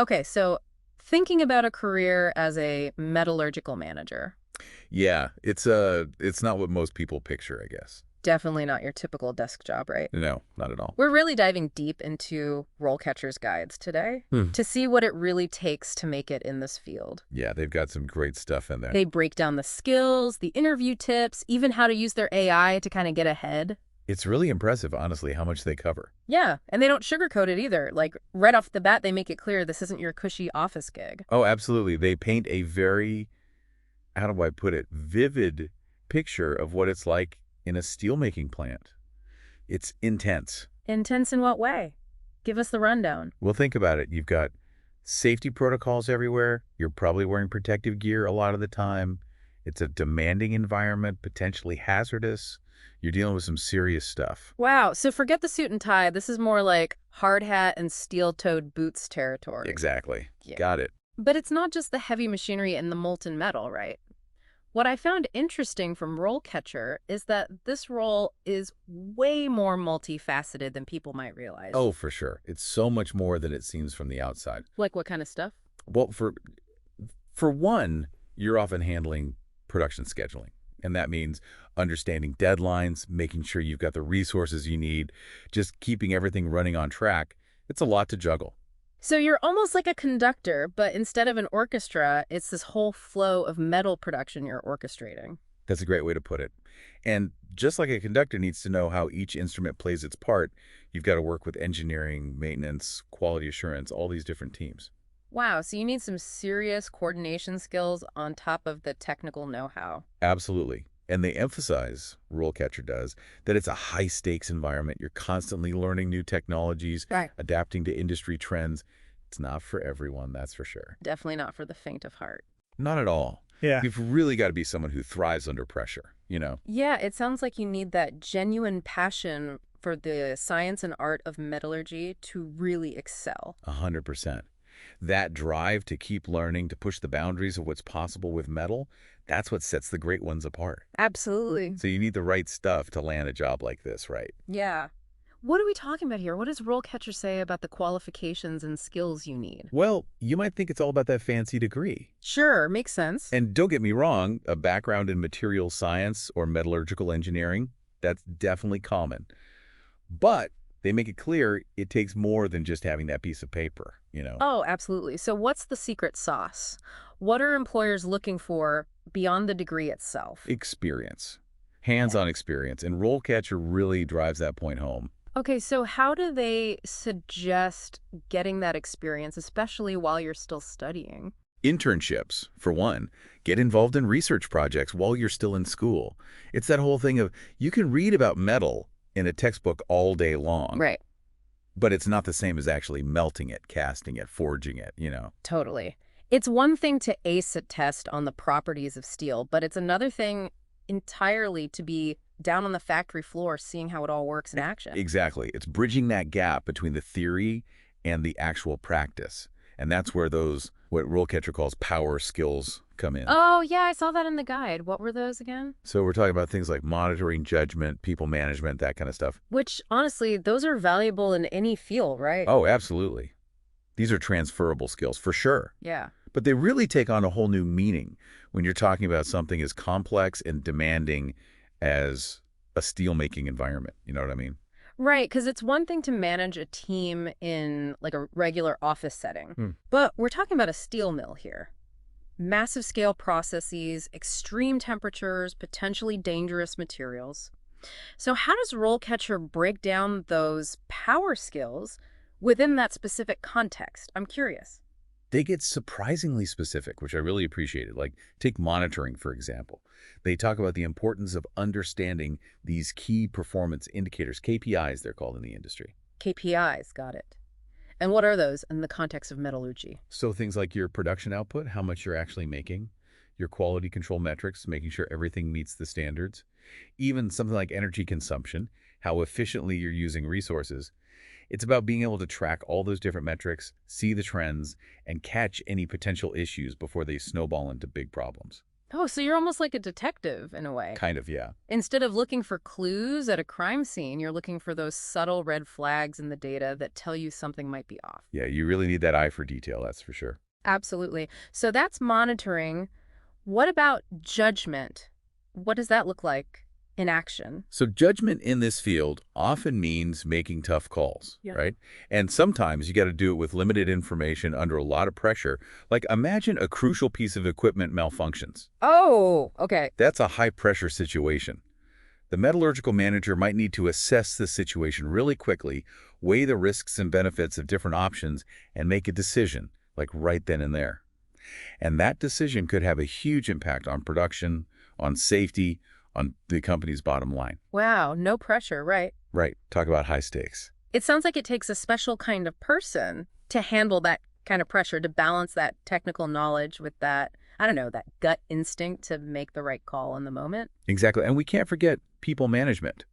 Okay, so thinking about a career as a metallurgical manager, Yeah, it's not what most people picture, I guess. definitely not your typical desk job, right? No, not at all. We're really diving deep into RoleCatcher's guides today Hmm. to see what it really takes to make it in this field. Yeah, they've got some great stuff in there. They break down the skills, the interview tips, even how to use their AI to kind of get ahead. It's really impressive, honestly, how much they cover. Yeah, and they don't sugarcoat it either. Like, right off the bat, they make it clear this isn't your cushy office gig. Oh, absolutely. They paint a very, how do I put it, vivid picture of what it's like in a steelmaking plant. It's intense. Intense in what way? Give us the rundown. Well, think about it. You've got safety protocols everywhere. You're probably wearing protective gear a lot of the time. It's a demanding environment, potentially hazardous. You're dealing with some serious stuff. Wow, so forget the suit and tie. This is more like hard hat and steel-toed boots territory. Exactly. Yeah. Got it. But it's not just the heavy machinery and the molten metal, right? What I found interesting from RoleCatcher is that this role is way more multifaceted than people might realize. Oh, for sure. It's so much more than it seems from the outside. Like what kind of stuff? Well, for one, you're often handling production scheduling. And that means understanding deadlines, making sure you've got the resources you need, just keeping everything running on track. It's a lot to juggle. So you're almost like a conductor, but instead of an orchestra, it's this whole flow of metal production you're orchestrating. That's a great way to put it. And just like a conductor needs to know how each instrument plays its part, you've got to work with engineering, maintenance, quality assurance, all these different teams. Wow, so you need some serious coordination skills on top of the technical know-how. Absolutely. And they emphasize, RoleCatcher does, that it's a high-stakes environment. You're constantly learning new technologies, Right. adapting to industry trends. It's not for everyone, that's for sure. Definitely not for the faint of heart. Not at all. Yeah. You've really got to be someone who thrives under pressure, you know? Yeah, it sounds like you need that genuine passion for the science and art of metallurgy to really excel. 100%. That drive to keep learning, to push the boundaries of what's possible with metal, that's what sets the great ones apart. Absolutely. So you need the right stuff to land a job like this, right? Yeah. What are we talking about here? What does RoleCatcher say about the qualifications and skills you need? Well, you might think it's all about that fancy degree. Sure, makes sense. And don't get me wrong, a background in materials science or metallurgical engineering, that's definitely common. But they make it clear it takes more than just having that piece of paper, you know? Oh, absolutely. So what's the secret sauce? What are employers looking for beyond the degree itself? Experience. Hands-on experience. And RoleCatcher really drives that point home. Okay, so how do they suggest getting that experience, especially while you're still studying? Internships, for one. Get involved in research projects while you're still in school. It's that whole thing of you can read about metal in a textbook all day long. Right, But it's not the same as actually melting it, casting it, forging it, you know? totally. It's one thing to ace a test on the properties of steel, but it's another thing entirely to be down on the factory floor seeing how it all works in action. Exactly. It's bridging that gap between the theory and the actual practice. And that's where those, what RoleCatcher calls power skills, come in. Oh, yeah, I saw that in the guide. What were those again? So we're talking about things like monitoring, judgment, people management, that kind of stuff. Which, honestly, those are valuable in any field, right? Oh, absolutely. These are transferable skills, for sure. Yeah. But they really take on a whole new meaning when you're talking about something as complex and demanding as a steelmaking environment. You know what I mean? Right, because it's one thing to manage a team in like a regular office setting, but we're talking about a steel mill here. Massive scale processes, extreme temperatures, potentially dangerous materials. So how does RoleCatcher break down those power skills within that specific context? I'm curious. They get surprisingly specific, which I really appreciated. Like, take monitoring, for example. They talk about the importance of understanding these key performance indicators, KPIs they're called in the industry. KPIs, got it. And what are those in the context of metallurgy? So things like your production output, how much you're actually making, your quality control metrics, making sure everything meets the standards, even something like energy consumption, how efficiently you're using resources. It's about being able to track all those different metrics, see the trends, and catch any potential issues before they snowball into big problems. Oh, so you're almost like a detective in a way. Kind of, yeah. Instead of looking for clues at a crime scene, you're looking for those subtle red flags in the data that tell you something might be off. Yeah, you really need that eye for detail, that's for sure. Absolutely. So that's monitoring. What about judgment? What does that look like in action? So judgment in this field often means making tough calls, Yeah. right? And sometimes you got to do it with limited information under a lot of pressure. Like imagine a crucial piece of equipment malfunctions. Oh, okay. That's a high-pressure situation. The metallurgical manager might need to assess the situation really quickly, weigh the risks and benefits of different options, and make a decision, like right then and there. And that decision could have a huge impact on production, on safety, on the company's bottom line. Wow, no pressure, right? Right. Talk about high stakes. It sounds like it takes a special kind of person to handle that kind of pressure, to balance that technical knowledge with that, I don't know, that gut instinct to make the right call in the moment. Exactly. And we can't forget people management,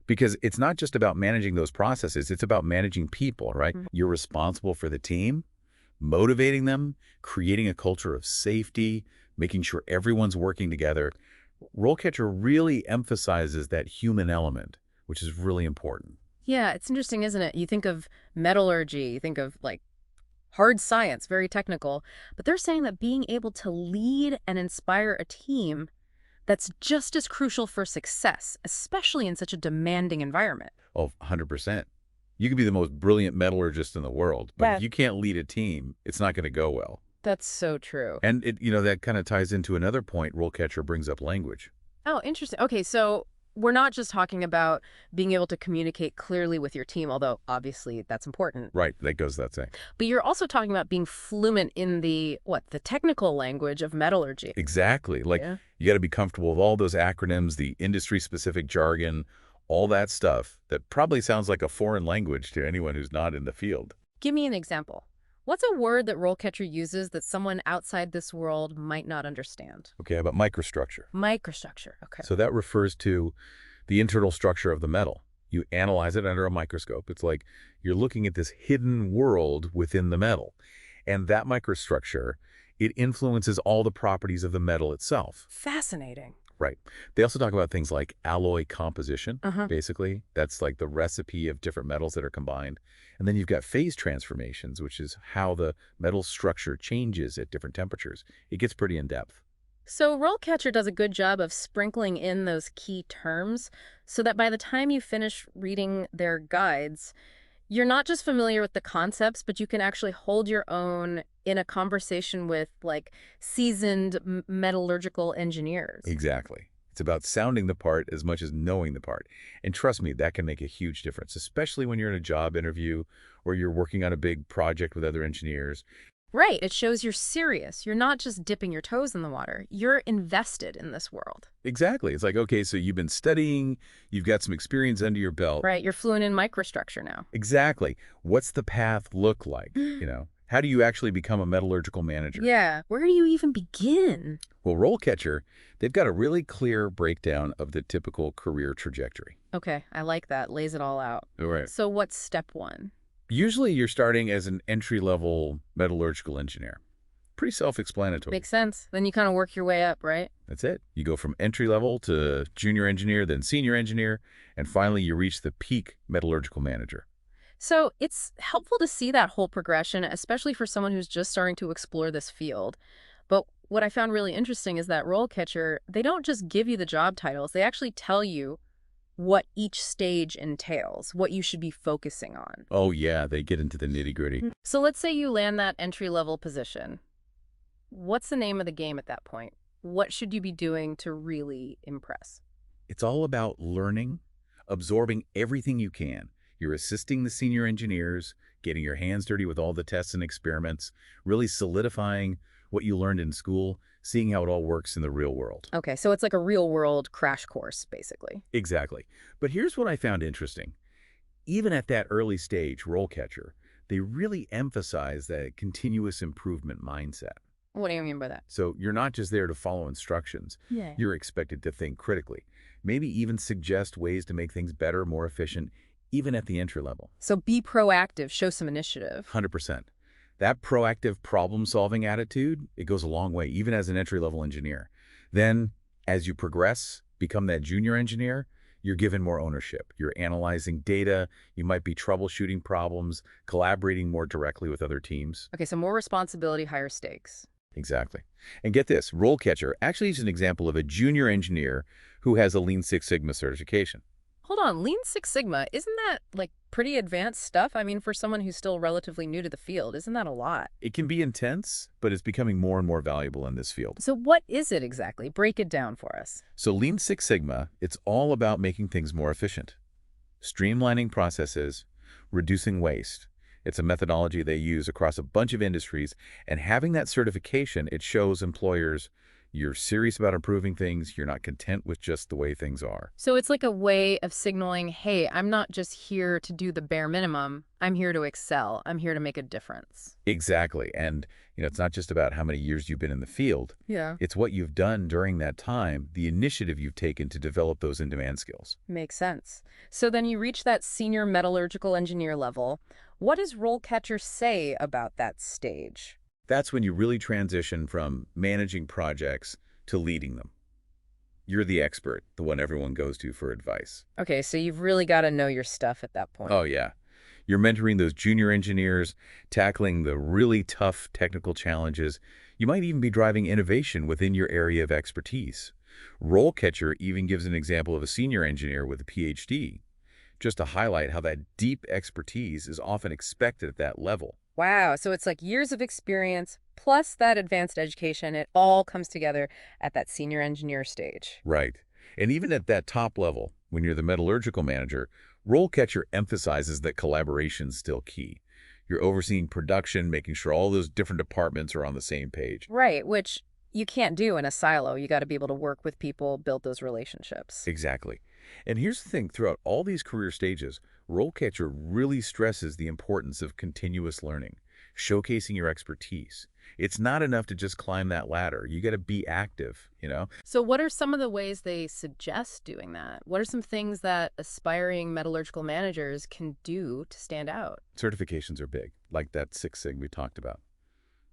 because it's not just about managing those processes. It's about managing people, right? Mhm. You're responsible for the team, motivating them, creating a culture of safety, making sure everyone's working together. RoleCatcher really emphasizes that human element, which is really important. Yeah, it's interesting, isn't it? You think of metallurgy, you think of like hard science, very technical, but they're saying that being able to lead and inspire a team, that's just as crucial for success, especially in such a demanding environment. Oh, 100%. You can be the most brilliant metallurgist in the world, but Yeah. if you can't lead a team, it's not going to go well. That's so true. And that kind of ties into another point RoleCatcher brings up: language. Oh, interesting. Okay, so we're not just talking about being able to communicate clearly with your team, although obviously that's important. Right, that goes without saying. But you're also talking about being fluent in the technical language of metallurgy. Exactly. Like, Yeah. you got to be comfortable with all those acronyms, the industry-specific jargon, all that stuff that probably sounds like a foreign language to anyone who's not in the field. Give me an example. What's a word that RoleCatcher uses that someone outside this world might not understand? Okay, how about microstructure? Microstructure. Okay. So that refers to the internal structure of the metal. You analyze it under a microscope. It's like you're looking at this hidden world within the metal. And that microstructure, it influences all the properties of the metal itself. Fascinating. Right. They also talk about things like alloy composition, Uh-huh. basically. That's like the recipe of different metals that are combined. And then you've got phase transformations, which is how the metal structure changes at different temperatures. It gets pretty in-depth. So RoleCatcher does a good job of sprinkling in those key terms so that by the time you finish reading their guides, you're not just familiar with the concepts, but you can actually hold your own in a conversation with like seasoned metallurgical engineers. Exactly. It's about sounding the part as much as knowing the part. And trust me, that can make a huge difference, especially when you're in a job interview or you're working on a big project with other engineers. Right. It shows you're serious. You're not just dipping your toes in the water. You're invested in this world. Exactly. It's like, okay, so you've been studying, you've got some experience under your belt. Right. You're fluent in microstructure now. Exactly. What's the path look like? How do you actually become a metallurgical manager? Yeah. Where do you even begin? Well, RoleCatcher, they've got a really clear breakdown of the typical career trajectory. Okay. I like that. Lays it all out. All right. So what's step one? Usually you're starting as an entry-level metallurgical engineer. Pretty self-explanatory. Makes sense. Then you kind of work your way up, right? That's it. You go from entry-level to junior engineer, then senior engineer, and finally you reach the peak metallurgical manager. So it's helpful to see that whole progression, especially for someone who's just starting to explore this field. But what I found really interesting is that RoleCatcher, they don't just give you the job titles. They actually tell you what each stage entails, what you should be focusing on. Oh yeah, they get into the nitty-gritty. So let's say you land that entry-level position. What's the name of the game at that point? What should you be doing to really impress? It's all about learning, absorbing everything you can. You're assisting the senior engineers, getting your hands dirty with all the tests and experiments, really solidifying what you learned in school, seeing how it all works in the real world. Okay, so it's like a real-world crash course, basically. Exactly. But here's what I found interesting. Even at that early stage, RoleCatcher, they really emphasize that continuous improvement mindset. What do you mean by that? So you're not just there to follow instructions. Yeah. You're expected to think critically, maybe even suggest ways to make things better, more efficient, even at the entry level. So be proactive, show some initiative. 100%. That proactive problem-solving attitude, it goes a long way, even as an entry-level engineer. Then, as you progress, become that junior engineer, you're given more ownership. You're analyzing data, you might be troubleshooting problems, collaborating more directly with other teams. Okay, so more responsibility, higher stakes. Exactly. And get this, RoleCatcher actually is an example of a junior engineer who has a Lean Six Sigma certification. Hold on, Lean Six Sigma, isn't that like pretty advanced stuff? I mean, for someone who's still relatively new to the field, isn't that a lot? It can be intense, but it's becoming more and more valuable in this field. So what is it exactly? Break it down for us. So Lean Six Sigma, it's all about making things more efficient, streamlining processes, reducing waste. It's a methodology they use across a bunch of industries, and having that certification, it shows employers you're serious about improving things, you're not content with just the way things are. So it's like a way of signaling, hey, I'm not just here to do the bare minimum. I'm here to excel. I'm here to make a difference. Exactly. And, it's not just about how many years you've been in the field. Yeah. It's what you've done during that time, the initiative you've taken to develop those in-demand skills. Makes sense. So then you reach that senior metallurgical engineer level. What does RoleCatcher say about that stage? That's when you really transition from managing projects to leading them. You're the expert, the one everyone goes to for advice. Okay, so you've really got to know your stuff at that point. Oh, yeah. You're mentoring those junior engineers, tackling the really tough technical challenges. You might even be driving innovation within your area of expertise. RoleCatcher even gives an example of a senior engineer with a PhD, just to highlight how that deep expertise is often expected at that level. Wow, so it's like years of experience plus that advanced education. It all comes together at that senior engineer stage. Right. And even at that top level, when you're the metallurgical manager, RoleCatcher emphasizes that collaboration's still key. You're overseeing production, making sure all those different departments are on the same page. Right, which you can't do in a silo. You got to be able to work with people, build those relationships. Exactly. And here's the thing, throughout all these career stages, RoleCatcher really stresses the importance of continuous learning, showcasing your expertise. It's not enough to just climb that ladder. You got to be active. So what are some of the ways they suggest doing that? What are some things that aspiring metallurgical managers can do to stand out? Certifications are big, like that Six Sigma we talked about.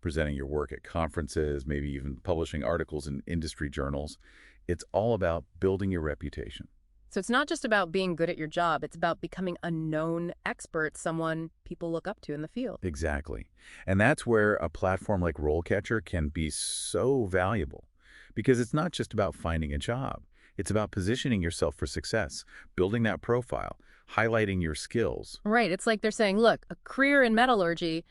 Presenting your work at conferences, maybe even publishing articles in industry journals. It's all about building your reputation. So it's not just about being good at your job. It's about becoming a known expert, someone people look up to in the field. Exactly. And that's where a platform like RoleCatcher can be so valuable, because it's not just about finding a job. It's about positioning yourself for success, building that profile, highlighting your skills. Right. It's like they're saying, look, a career in metallurgy,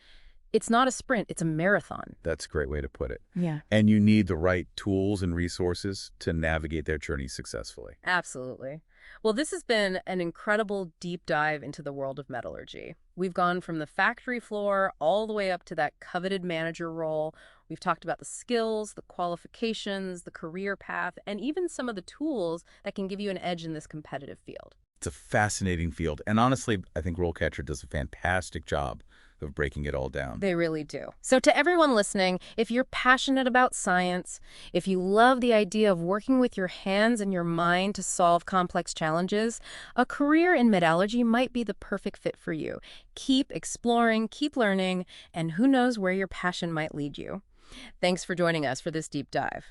it's not a sprint, it's a marathon. That's a great way to put it. Yeah. And you need the right tools and resources to navigate their journey successfully. Absolutely. Well, this has been an incredible deep dive into the world of metallurgy. We've gone from the factory floor all the way up to that coveted manager role. We've talked about the skills, the qualifications, the career path, and even some of the tools that can give you an edge in this competitive field. It's a fascinating field. And honestly, I think RoleCatcher does a fantastic job of breaking it all down. They really do. So to everyone listening, if you're passionate about science, if you love the idea of working with your hands and your mind to solve complex challenges, a career in metallurgy might be the perfect fit for you. Keep exploring, keep learning, and who knows where your passion might lead you. Thanks for joining us for this deep dive.